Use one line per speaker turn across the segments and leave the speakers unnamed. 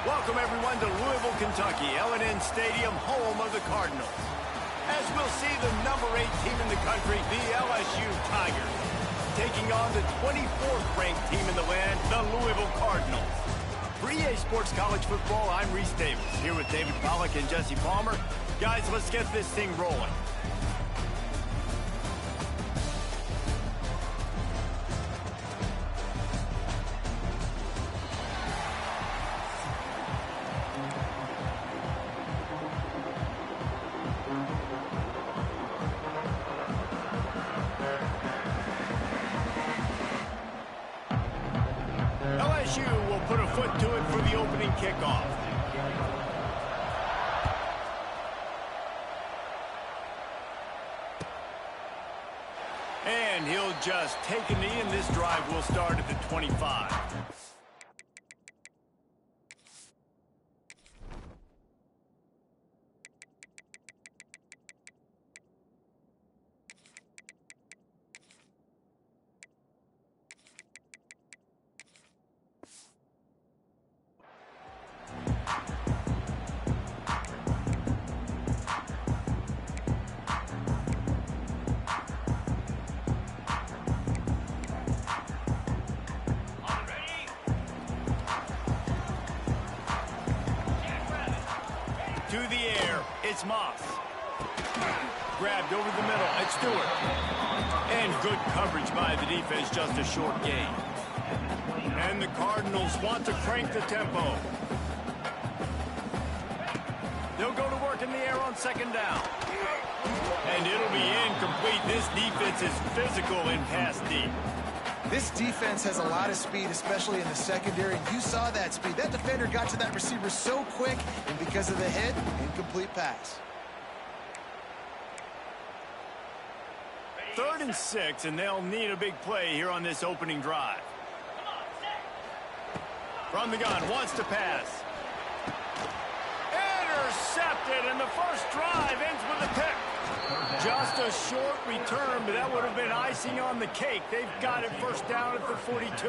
Welcome, everyone, to Louisville, Kentucky, L&N Stadium, home of the Cardinals. As we'll see the number 8 team in the country, the LSU Tigers, taking on the 24th-ranked team in the land, the Louisville Cardinals. For EA Sports College Football, I'm Reese Davis, here with David Pollack and Jesse Palmer. Guys, let's get this thing rolling. LSU will put a foot to it for the opening kickoff. And he'll just take a knee, and this drive will start at the 25. To the air, it's Moss. Grabbed over the middle, it's Stewart. And good coverage by the defense, just a short gain. And the Cardinals want to crank the tempo. They'll go to work in the air on second down. And it'll be incomplete. This defense is physical in pass deep.
This defense has a lot of speed, especially in the secondary. You saw that speed. That defender got to that receiver so quick, and because of the hit, incomplete pass.
3rd and 6, and they'll need a big play here on this opening drive. From the gun, wants to pass. Intercepted, and the first drive ends with a pick. Just a short return, but that would have been icing on the cake. They've got it first down at the 42.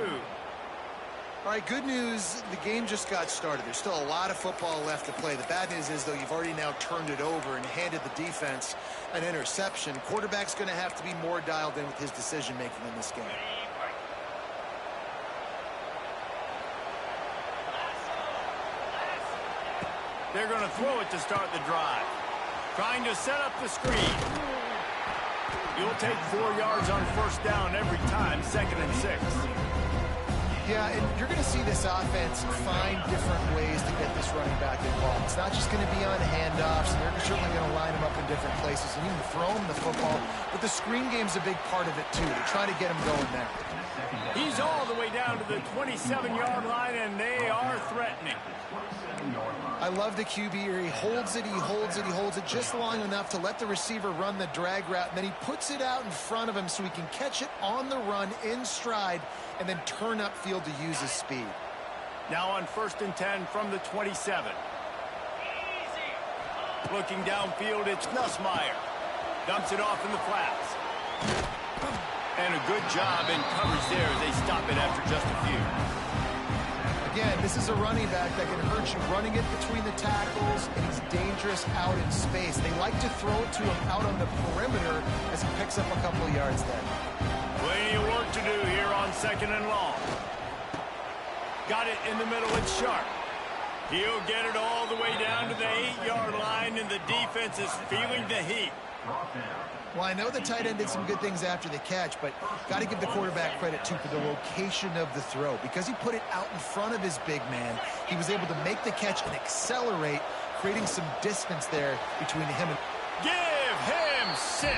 All right, good news. The game just got started. There's still a lot of football left to play. The bad news is, though, you've already now turned it over and handed the defense an interception. Quarterback's going to have to be more dialed in with his decision-making in this game.
They're going to throw it to start the drive. Trying to set up the screen. You'll take 4 yards on first down every time, 2nd and 6.
Yeah, and you're going to see this offense find different ways to get this running back involved. It's not just going to be on handoffs, and they're certainly going to line him up in different places and even throw him the football. But the screen game's a big part of it, too. They're trying to get him going there.
He's all the way down to the 27-yard line, and they are threatening.
I love the QB here. He holds it, he holds it, he holds it just long enough to let the receiver run the drag route, and then he puts it out in front of him so he can catch it on the run in stride and then turn upfield to use his speed.
Now on 1st and 10 from the 27. Looking downfield, it's Nussmeier. Dumps it off in the flats. And a good job in coverage there. They stop it after just a few.
Again, this is a running back that can hurt you running it between the tackles, and he's dangerous out in space. They like to throw it to him out on the perimeter as he picks up a couple of yards there.
Plenty of work to do here on 2nd and long. Got it in the middle, it's Sharp. He'll get it all the way down to the 8-yard line, and the defense is feeling the heat.
Well, I know the tight end did some good things after the catch, but got to give the quarterback credit, too, for the location of the throw. Because he put it out in front of his big man, he was able to make the catch and accelerate, creating some distance there between him and...
Give him 6.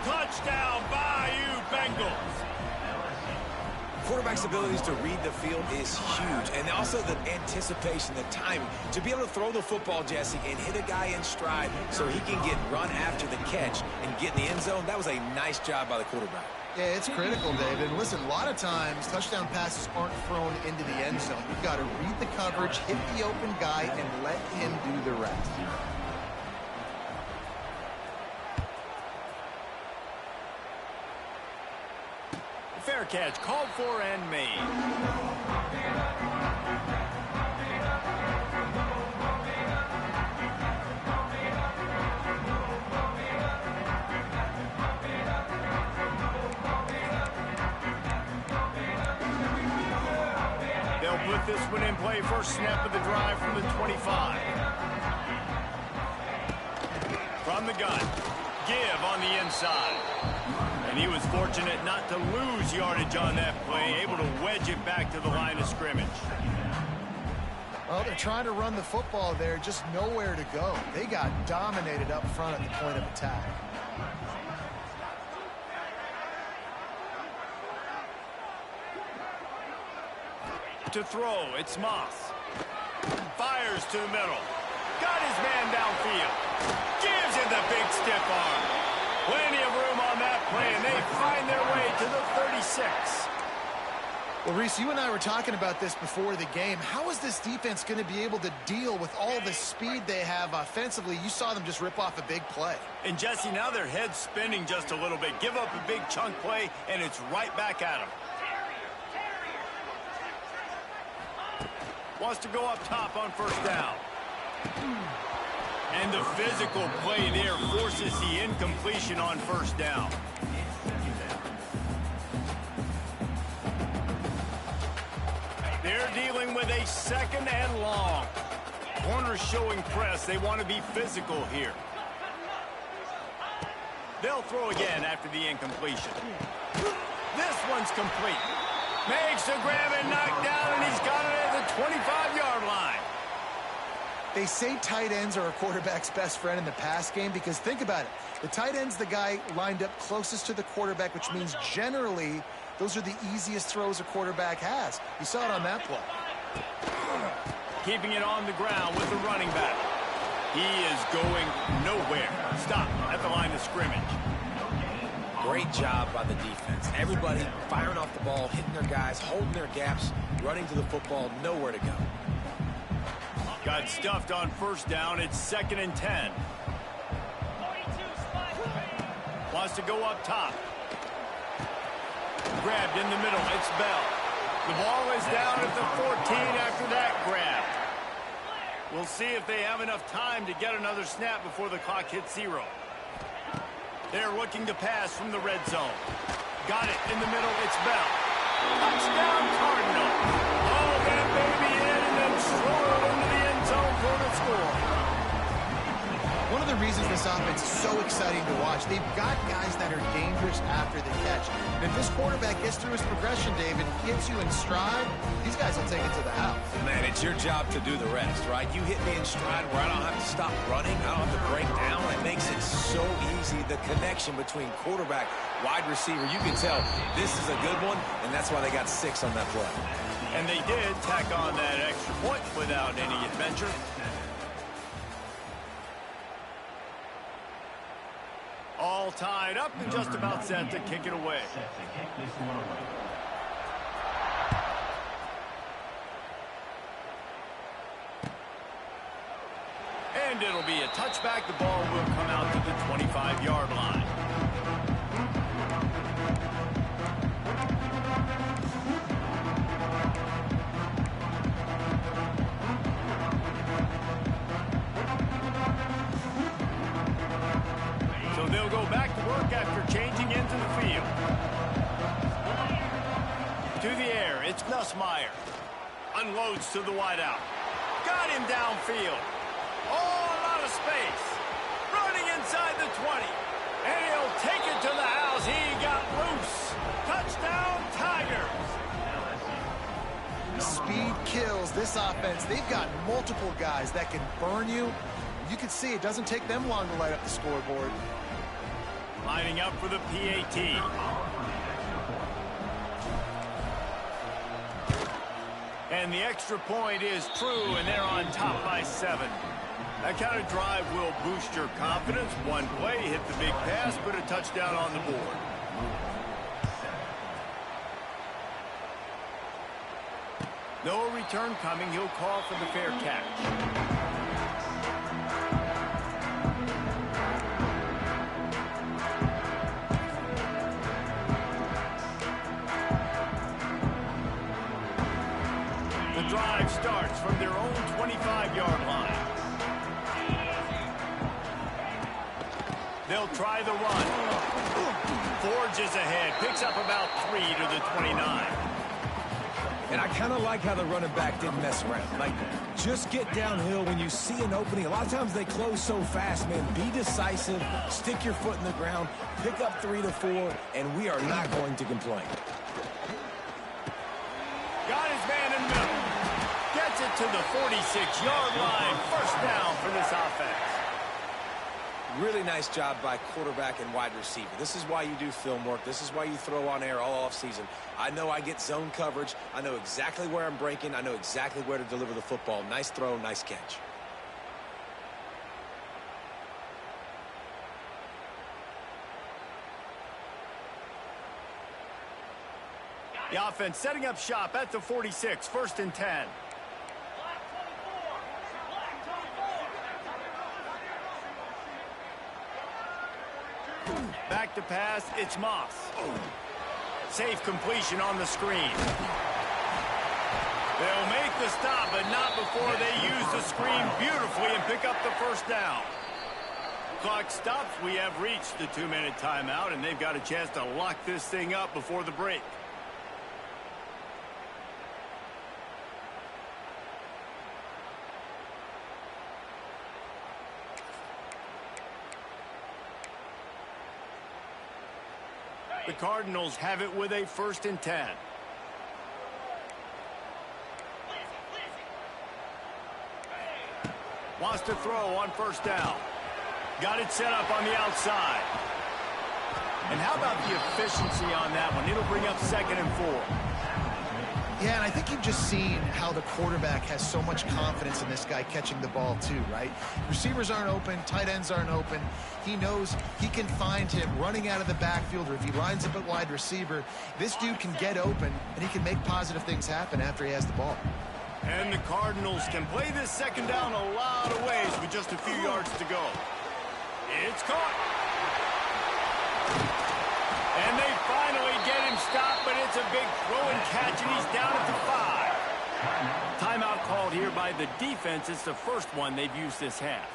Touchdown, Bayou Bengals.
Quarterback's abilities to read the field is huge, and also the anticipation, the timing. To be able to throw the football, Jesse, and hit a guy in stride so he can get run after the catch and get in the end zone, that was a nice job by the quarterback.
Yeah, it's critical, David. And listen, a lot of times, touchdown passes aren't thrown into the end zone. You've got to read the coverage, hit the open guy, and let him do the rest.
Fair catch, called for and made. with this one in play. First snap of the drive from the 25. From the gun. Give on the inside. And he was fortunate not to lose yardage on that play, able to wedge it back to the line of scrimmage.
Well, they're trying to run the football there, just nowhere to go. They got dominated up front at the point of attack.
To throw, it's Moss. Fires to the middle. Got his man downfield. Gives it the big stiff arm. Plenty of room on that play, and they find their way to the 36.
Well, Reese, you and I were talking about this before the game. How is this defense going to be able to deal with all the speed they have offensively? You saw them just rip off a big play.
And, Jesse, now their head's spinning just a little bit. Give up a big chunk play, and it's right back at them. Wants to go up top on first down. And the physical play there forces the incompletion on first down. They're dealing with a second and long. Corners showing press. They want to be physical here. They'll throw again after the incompletion. This one's complete. Makes the grab and knock down, and he's got it at the 25-yard line.
They say tight ends are a quarterback's best friend in the pass game because think about it. The tight end's the guy lined up closest to the quarterback, which means generally those are the easiest throws a quarterback has. You saw it on that play.
Keeping it on the ground with the running back. He is going nowhere. Stop at the line of scrimmage.
Great job by the defense. Everybody firing off the ball, hitting their guys, holding their gaps, running to the football, nowhere to go.
Got stuffed on first down. It's 2nd and 10. Wants to go up top. Grabbed in the middle. It's Bell. The ball is down at the 14 after that grab. We'll see if they have enough time to get another snap before the clock hits 0. They're looking to pass from the red zone. Got it in the middle. It's Bell. Touchdown, Cardinal. Oh, that baby in and then strolled into the end zone for the score.
One of the reasons this offense is so exciting to watch, they've got guys that are dangerous after the catch. And if this quarterback gets through his progression, David, gets you in stride, these guys will take it to the house.
Man, it's your job to do the rest, right? You hit me in stride where I don't have to stop running. I don't have to break down. It makes it so easy. The connection between quarterback, wide receiver, you can tell this is a good one, and that's why they got 6 on that play.
And they did tack on that extra point without any adventure. All tied up and just about set to kick it away. And it'll be a touchback. The ball will come out to the 25-yard line. So they'll go back to work after changing into the field. To the air, it's Nussmeier. Unloads to the wideout. Got him downfield. Oh, a lot of space. Running inside the 20. And he'll take it to the house. He got loose. Touchdown, Tigers.
Speed kills this offense. They've got multiple guys that can burn you. You can see it doesn't take them long to light up the scoreboard.
Lining up for the PAT. And the extra point is true, and they're on top by 7. That kind of drive will boost your confidence. One play, hit the big pass, put a touchdown on the board. No return coming. He'll call for the fair catch. The drive starts from their own 25-yard line. They'll try the run. Forges ahead, picks up about 3 to the 29.
And I kind of like how the running back didn't mess around. Like, just get downhill when you see an opening. A lot of times they close so fast, man. Be decisive, stick your foot in the ground, pick up 3 to 4, and we are not going to complain.
Got his man in the middle. Gets it to the 46-yard line. First down for this offense.
Really nice job by quarterback and wide receiver. This is why you do film work. This is why you throw on air all offseason. I know I get zone coverage. I know exactly where I'm breaking. I know exactly where to deliver the football. Nice throw, nice catch.
The offense setting up shop at the 46, 1st and 10. Back to pass, it's Moss. Safe completion on the screen. They'll make the stop, but not before they use the screen beautifully and pick up the first down. Clock stops. We have reached the 2-minute timeout, and they've got a chance to lock this thing up before the break. The Cardinals have it with a 1st and 10. Wants to throw on 1st down. Got it set up on the outside. And how about the efficiency on that one? It'll bring up 2nd and 4.
Yeah, and I think you've just seen how the quarterback has so much confidence in this guy catching the ball too, right? Receivers aren't open, tight ends aren't open. He knows he can find him running out of the backfield, or if he lines up at wide receiver, this dude can get open and he can make positive things happen after he has the ball.
And the Cardinals can play this 2nd down a lot of ways with just a few yards to go. It's caught. And they finally get him stopped, but it's a big throw and catch, and he's down at the 5. Timeout called here by the defense. It's the first one they've used this half.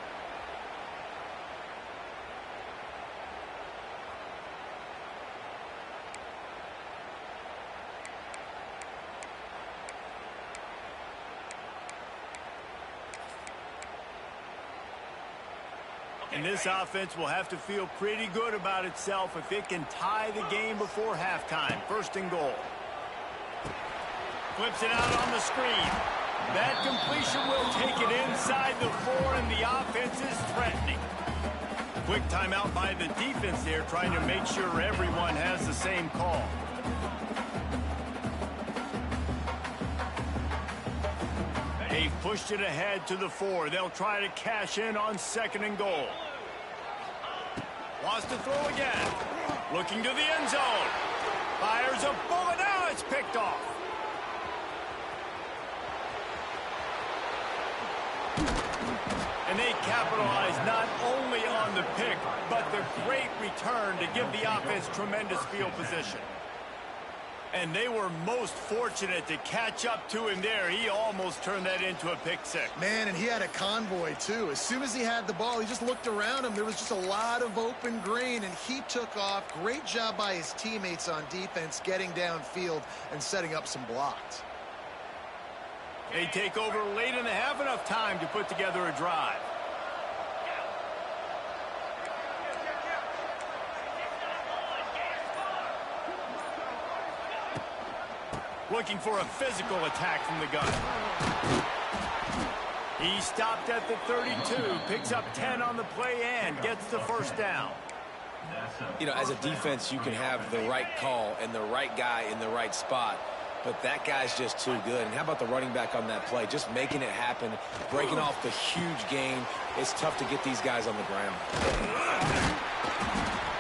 And this offense will have to feel pretty good about itself if it can tie the game before halftime. 1st and goal. Flips it out on the screen. That completion will take it inside the 4, and the offense is threatening. Quick timeout by the defense there, trying to make sure everyone has the same call. They've pushed it ahead to the 4. They'll try to cash in on 2nd and goal. Wants to throw again. Looking to the end zone. Fires a bullet. Now it's picked off. And they capitalize not only on the pick, but the great return to give the offense tremendous field position. And they were most fortunate to catch up to him there. He almost turned that into a pick 6.
Man, and he had a convoy, too. As soon as he had the ball, he just looked around him. There was just a lot of open green, and he took off. Great job by his teammates on defense, getting downfield and setting up some blocks.
They take over late in the half, enough time to put together a drive. Looking for a physical attack from the gun. He stopped at the 32, picks up 10 on the play and gets the 1st down.
You know, as a defense, you can have the right call and the right guy in the right spot, but that guy's just too good. And how about the running back on that play? Just making it happen, breaking off the huge gain. It's tough to get these guys on the ground.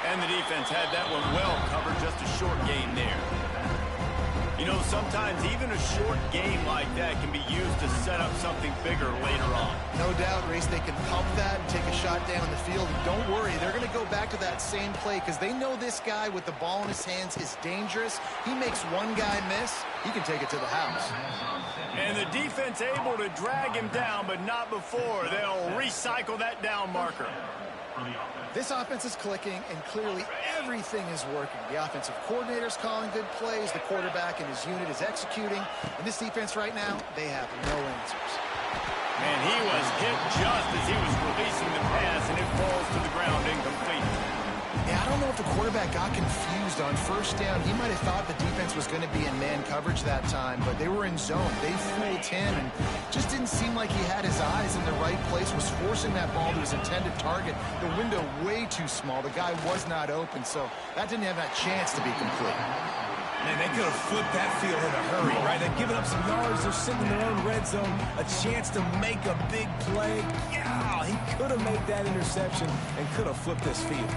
And the defense had that one well covered, just a short gain there. You know, sometimes even a short game like that can be used to set up something bigger later on.
No doubt, Reese, they can pump that and take a shot down the field. And don't worry, they're going to go back to that same play because they know this guy with the ball in his hands is dangerous. He makes one guy miss, he can take it to the house.
And the defense able to drag him down, but not before. They'll recycle that down marker.
This offense is clicking, and clearly everything is working. The offensive coordinator's calling good plays. The quarterback and and his unit is executing. And this defense right now, they have no answers.
And he was hit just as he was releasing the pass, and it falls to the ground incomplete.
Yeah, I don't know if the quarterback got confused on first down. He might have thought the defense was going to be in man coverage that time, but they were in zone. They fooled him and just didn't seem like he had his eyes in the right place, was forcing that ball to his intended target. The window way too small. The guy was not open, so that didn't have that chance to be complete.
Man, they could have flipped that field in a hurry, right? They've given up some yards. They're sitting in their own red zone. A chance to make a big play. Yeah, he could have made that interception and could have flipped this field.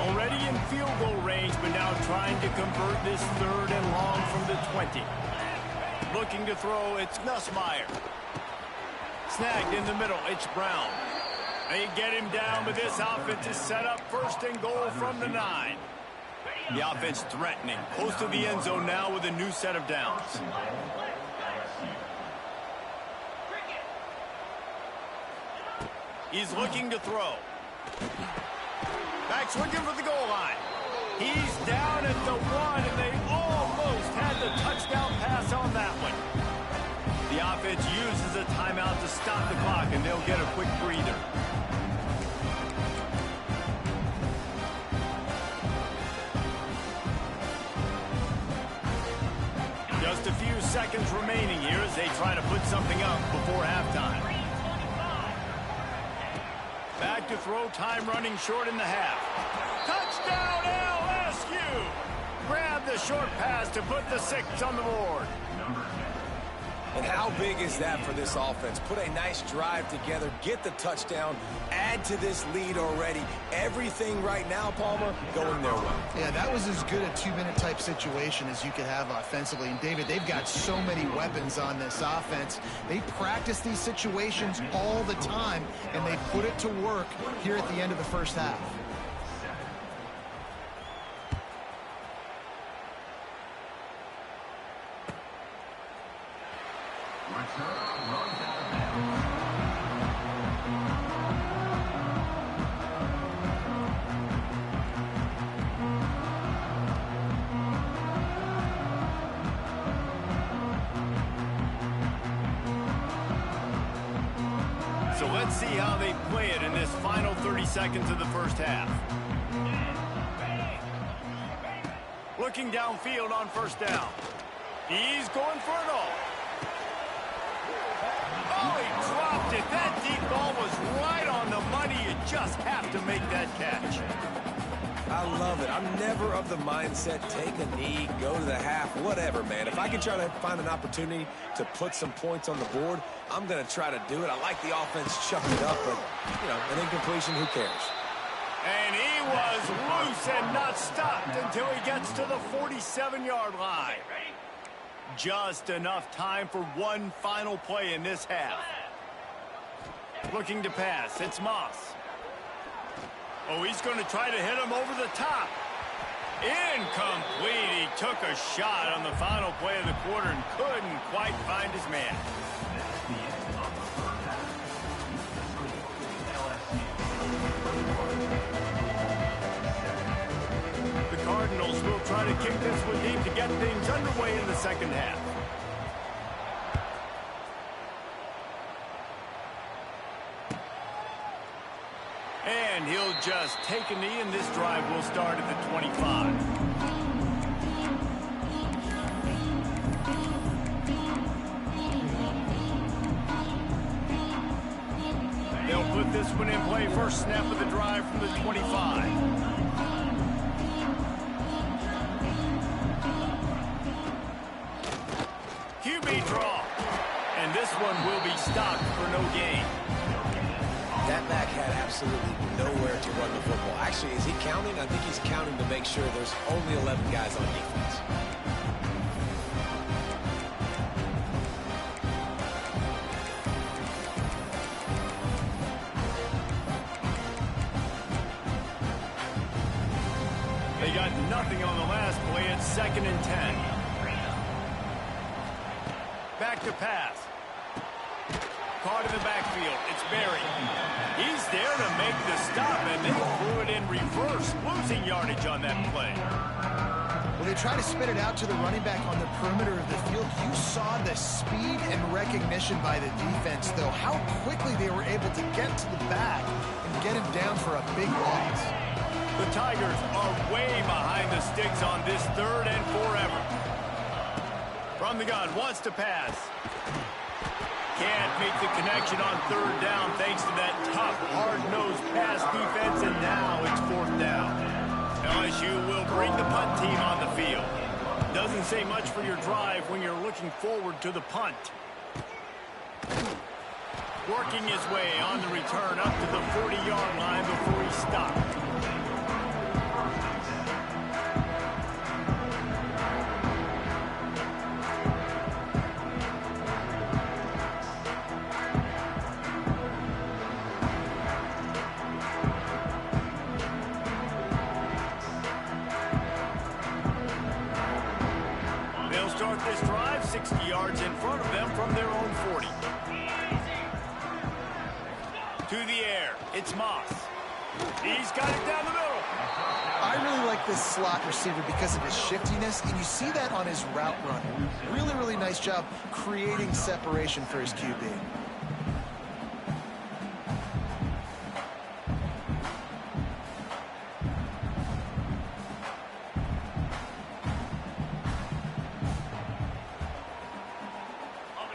Already in field goal range, but now trying to convert this 3rd and long from the 20. Looking to throw, it's Nussmeier. Snagged in the middle, it's Brown. They get him down, but this offense is set up 1st and goal from the 9. The offense threatening, close to the end zone now with a new set of downs. He's looking to throw. Back swinging for the goal line. He's down at the 1, and they almost had the touchdown pass on that one. The offense uses a timeout to stop the clock, and they'll get a quick breather. Just a few seconds remaining here as they try to put something up before halftime. Back to throw, time running short in the half. Touchdown LSU! Grab the short pass to put the 6 on the board.
And how big is that for this offense? Put a nice drive together, get the touchdown, add to this lead already. Everything right now, Palmer, going their way.
Yeah, that was as good a 2-minute type situation as you could have offensively. And, David, they've got so many weapons on this offense. They practice these situations all the time, and they put it to work here at the end of the first half.
So let's see how they play it in this final 30 seconds of the first half. Looking downfield on first down. He's going for it all. Oh, he dropped it. That deep ball was right on the money. You just have to make that catch.
I love it. I'm never of the mindset, take a knee, go to the half, whatever, man. If I can try to find an opportunity to put some points on the board, I'm going to try to do it. I like the offense chucking it up, but, you know, an incompletion, who cares?
And he was loose and not stopped until he gets to the 47-yard line. Just enough time for one final play in this half. Looking to pass, it's Moss. Oh, he's going to try to hit him over the top. Incomplete. He took a shot on the final play of the quarter and couldn't quite find his man. The Cardinals will try to kick this one deep to get things underway in the second half. And he'll just take a knee, and this drive will start at the 25. They'll put this one in play. First snap of the drive from the 25. QB draw. And this one will be stopped for no gain.
That back had absolutely nowhere to run the football. Actually, is he counting? I think he's counting to make sure there's only 11 guys on defense.
They got nothing on the last play. It's 2nd and 10. Back to pass. Caught in the backfield. It's Berry. He's there to make the stop, and they threw it in reverse, losing yardage on that play.
When they try to spit it out to the running back on the perimeter of the field, you saw the speed and recognition by the defense, though, how quickly they were able to get to the back and get him down for a big loss.
The Tigers are way behind the sticks on this 3rd and forever. From the gun, wants to pass. Can't make the connection on 3rd down thanks to that tough, hard-nosed pass defense, and now it's 4th down. LSU will bring the punt team on the field. Doesn't say much for your drive when you're looking forward to the punt. Working his way on the return up to the 40-yard line before he stopped. Start this drive 60 yards in front of them from their own 40. To the air, it's Moss. He's got it down the middle.
I really like this slot receiver because of his shiftiness, and you see that on his route run. Really, really nice job creating separation for his QB.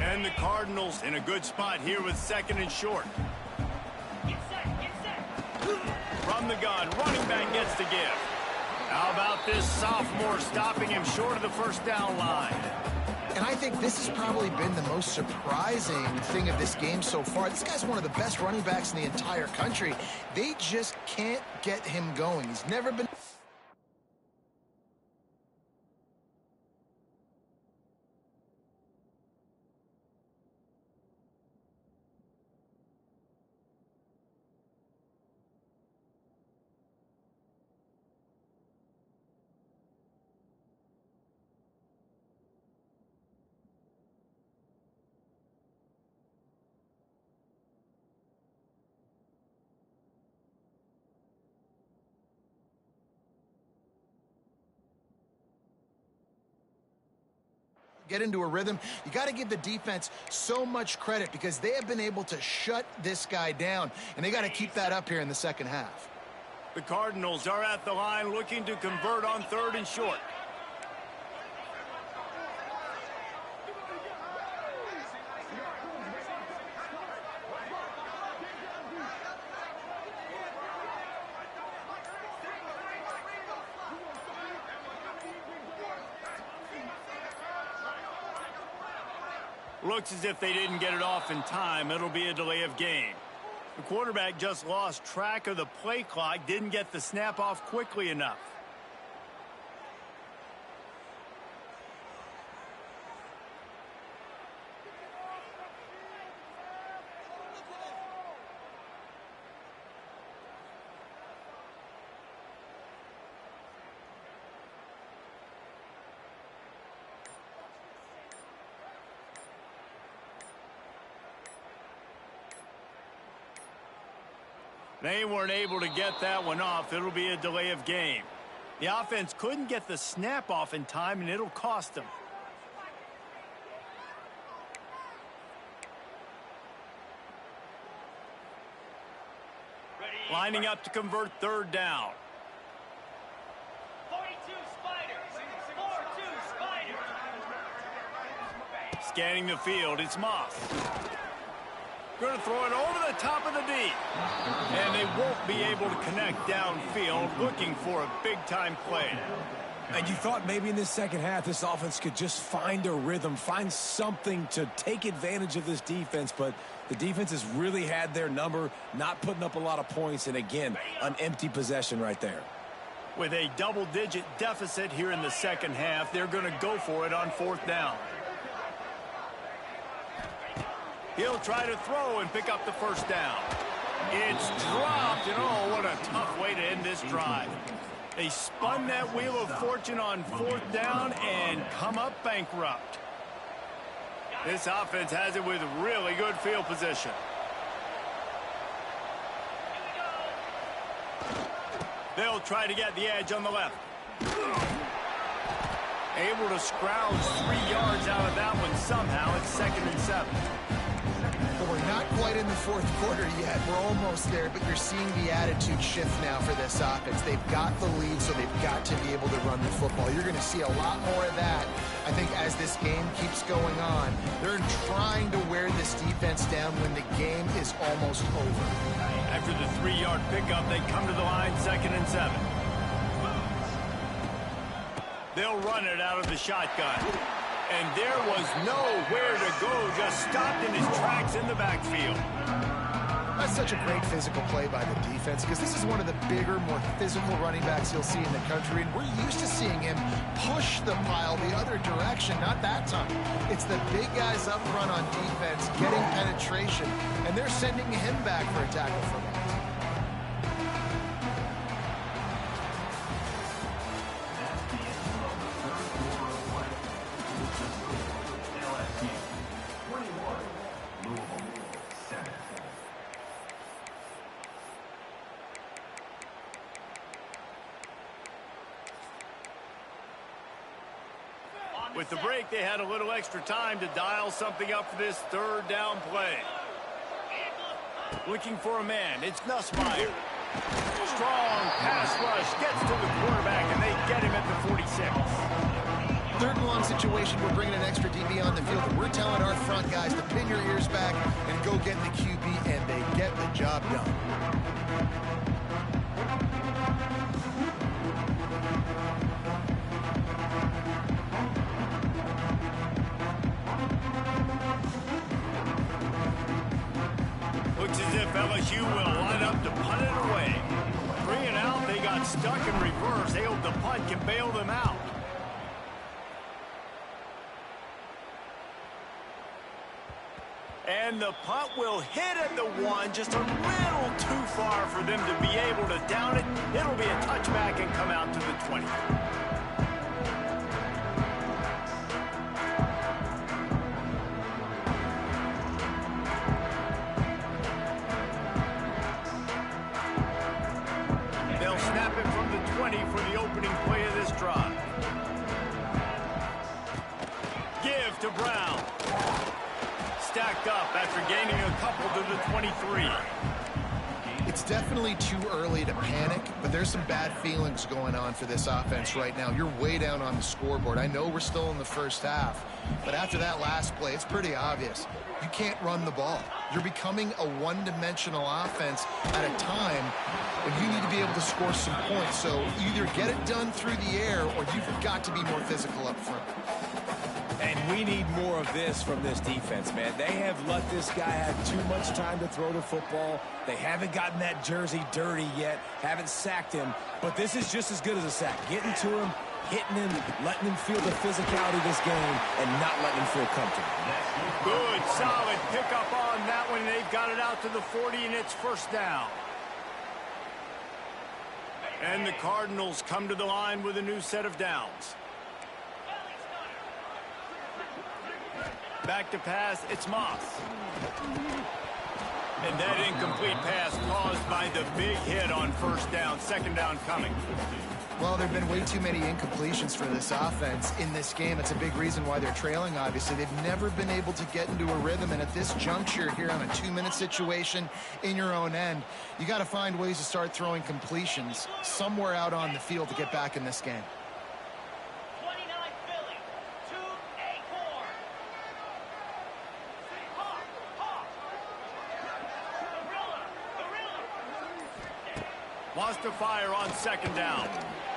And the Cardinals in a good spot here with 2nd and short.
Get set.
From the gun, running back gets the give. How about this sophomore stopping him short of the 1st down line?
And I think this has probably been the most surprising thing of this game so far. This guy's one of the best running backs in the entire country. They just can't get him going. He's never been... get into a rhythm. You got to give the defense so much credit because they have been able to shut this guy down, and they got to keep that up here in the 2nd half.
The Cardinals are at the line looking to convert on 3rd and short. Looks as if they didn't get it off in time. It'll be a delay of game. The quarterback just lost track of the play clock, didn't get the snap off quickly enough. They weren't able to get that one off. It'll be a delay of game. The offense couldn't get the snap off in time, and it'll cost them. Lining up to convert 3rd down.
42 Spiders. 42 Spiders.
Scanning the field, it's Moss. Going to throw it over the top of the D. And they won't be able to connect downfield, looking for a big-time play.
And you thought maybe in this 2nd half this offense could just find a rhythm, find something to take advantage of this defense, but the defense has really had their number, not putting up a lot of points, and again, an empty possession right there.
With a double-digit deficit here in the 2nd half, they're going to go for it on 4th down. He'll try to throw and pick up the 1st down. It's dropped, and oh, what a tough way to end this drive. They spun that wheel of fortune on 4th down and come up bankrupt. This offense has it with really good field position. They'll try to get the edge on the left. Able to scrounge 3 yards out of that one somehow. It's 2nd and 7.
Well, we're not quite in the fourth quarter yet. We're almost there, but you're seeing the attitude shift now for this offense. They've got the lead, so they've got to be able to run the football. You're going to see a lot more of that, I think, as this game keeps going on. They're trying to wear this defense down when the game is almost over.
After the 3-yard pickup, they come to the line, 2nd and 7. They'll run it out of the shotgun. And there was nowhere to go, just stopped in his tracks in the backfield.
That's such a great physical play by the defense because this is one of the bigger, more physical running backs you'll see in the country. And we're used to seeing him push the pile the other direction, not that time. It's the big guys up front on defense getting penetration, and they're sending him back for a tackle for that.
With the break, they had a little extra time to dial something up for this 3rd down play. Looking for a man. It's Nussmeier. Strong pass rush. Gets to the quarterback, and they get him at the 46.
3rd and long situation. We're bringing an extra DB on the field. And we're telling our front guys to pin your ears back and go get the QB, and they get the job done.
Looks as if LSU will line up to punt it away. 3 and out, they got stuck in reverse. They hope the punt can bail them out. And the punt will hit at the 1, just a little too far for them to be able to down it. It'll be a touchback and come out to the 20. They'll snap it from the 20 for the opening play of this drive. Give to Brown. Stacked up after gaining a couple to the 23.
It's definitely too early to panic, but there's some bad feelings going on for this offense right now. You're way down on the scoreboard. I know we're still in the first half, but after that last play, it's pretty obvious. You can't run the ball. You're becoming a one-dimensional offense at a time when you need to be able to score some points. So either get it done through the air or you've got to be more physical up front.
And we need more of this from this defense, man. They have let this guy have too much time to throw the football. They haven't gotten that jersey dirty yet, haven't sacked him. But this is just as good as a sack. Getting to him, hitting him, letting him feel the physicality of this game, and not letting him feel comfortable.
Good, solid pickup on that one. They've got it out to the 40, and it's 1st down. And the Cardinals come to the line with a new set of downs. Back to pass, it's Moss. And that incomplete pass caused by the big hit on 1st down, 2nd down coming.
Well, there have been way too many incompletions for this offense in this game. It's a big reason why they're trailing, obviously. They've never been able to get into a rhythm, and at this juncture here on a 2-minute situation in your own end, you got to find ways to start throwing completions somewhere out on the field to get back in this game.
29 Philly, 2 Acorn. Hawk. Gorilla.
Wants to fire on 2nd down.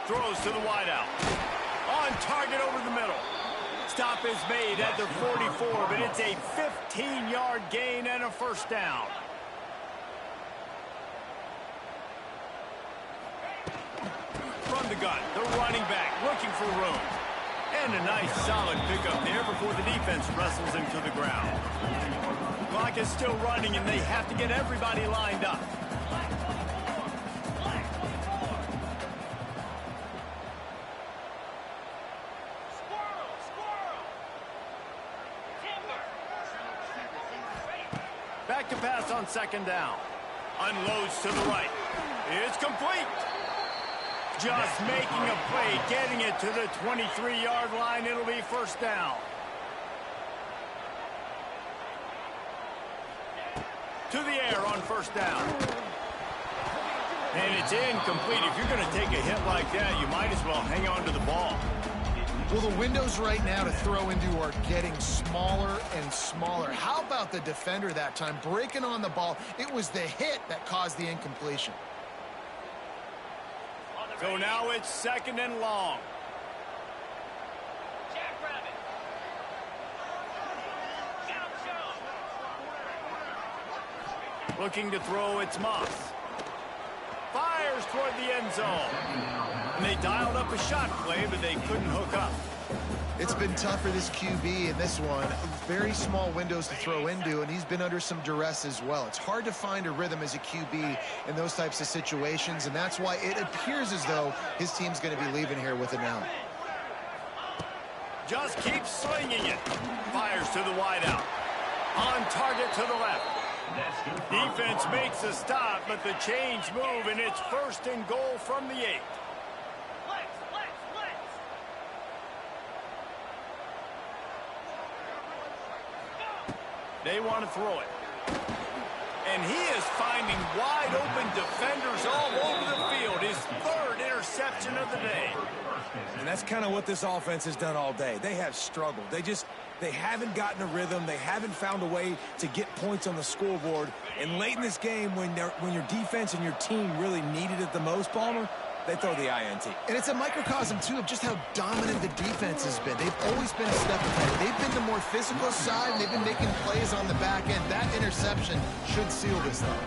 Throws to the wideout. On target over the middle. Stop is made at the 44, but it's a 15-yard gain and a 1st down. From the gun, the running back looking for room. And a nice solid pickup there before the defense wrestles him to the ground. Clock is still running, and they have to get everybody lined up.
Squirrel. Timber.
back to pass on second down. Unloads to the right. It's complete. Just making a play, getting it to the 23-yard line. It'll be first down. To the air on first down. And it's incomplete. If you're going to take a hit like that, you might as well hang on to the ball.
Well, the windows right now to throw into are getting smaller and smaller. How about the defender that time breaking on the ball? It was the hit that caused the incompletion.
So now it's second and long.
Jackrabbit. Shout, show.
Looking to throw, it's Moss. Fires toward the end zone. And they dialed up a shot play, but they couldn't hook up.
It's been tough for this QB in this one. Very small windows to throw into, and he's been under some duress as well. It's hard to find a rhythm as a QB in those types of situations, and that's why it appears as though his team's going to be leaving here with it now.
Just keeps swinging it. Fires to the wideout. On target to the left. Defense makes a stop, but the change move, and it's first and goal from the 8.
Flex.
They want to throw it. And he is finding wide open defenders all over the field. His third interception of the day.
And that's kind of what this offense has done all day. They have struggled. They haven't gotten a rhythm. They haven't found a way to get points on the scoreboard. And late in this game, when your defense and your team really needed it the most, Palmer, they throw the INT.
And it's a microcosm, too, of just how dominant the defense has been. They've always been a step ahead. They've been the more physical side, and they've been making plays on the back end. That interception should seal this thing.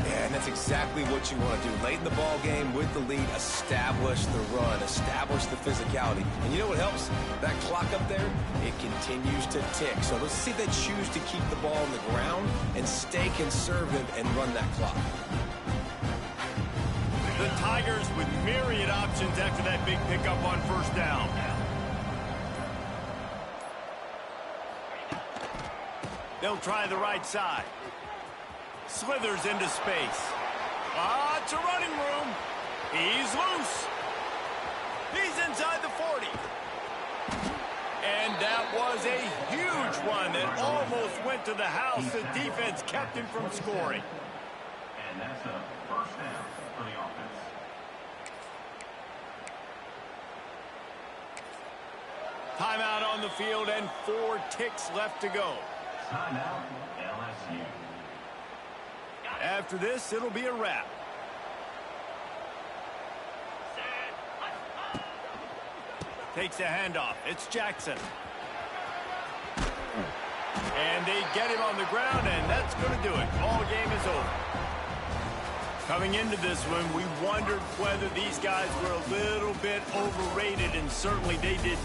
Yeah, and that's exactly what you want to do. Late in the ball game with the lead, establish the run, establish the physicality. And you know what helps? That clock up there, it continues to tick. So let's see if they choose to keep the ball on the ground and stay conservative and run that clock.
The Tigers with myriad options after that big pickup on first down. They'll try the right side. Slithers into space. Lots of running room. He's loose. He's inside the 40. And that was a huge run that almost went to the house. The defense kept him from scoring.
And that's a first down for the offense.
Timeout on the field and 4 ticks left to go.
Timeout, LSU.
After this, it'll be a wrap. Takes a handoff. It's Jackson. And they get him on the ground, and that's going to do it. Ball game is over. Coming into this one, we wondered whether these guys were a little bit overrated, and certainly they did not.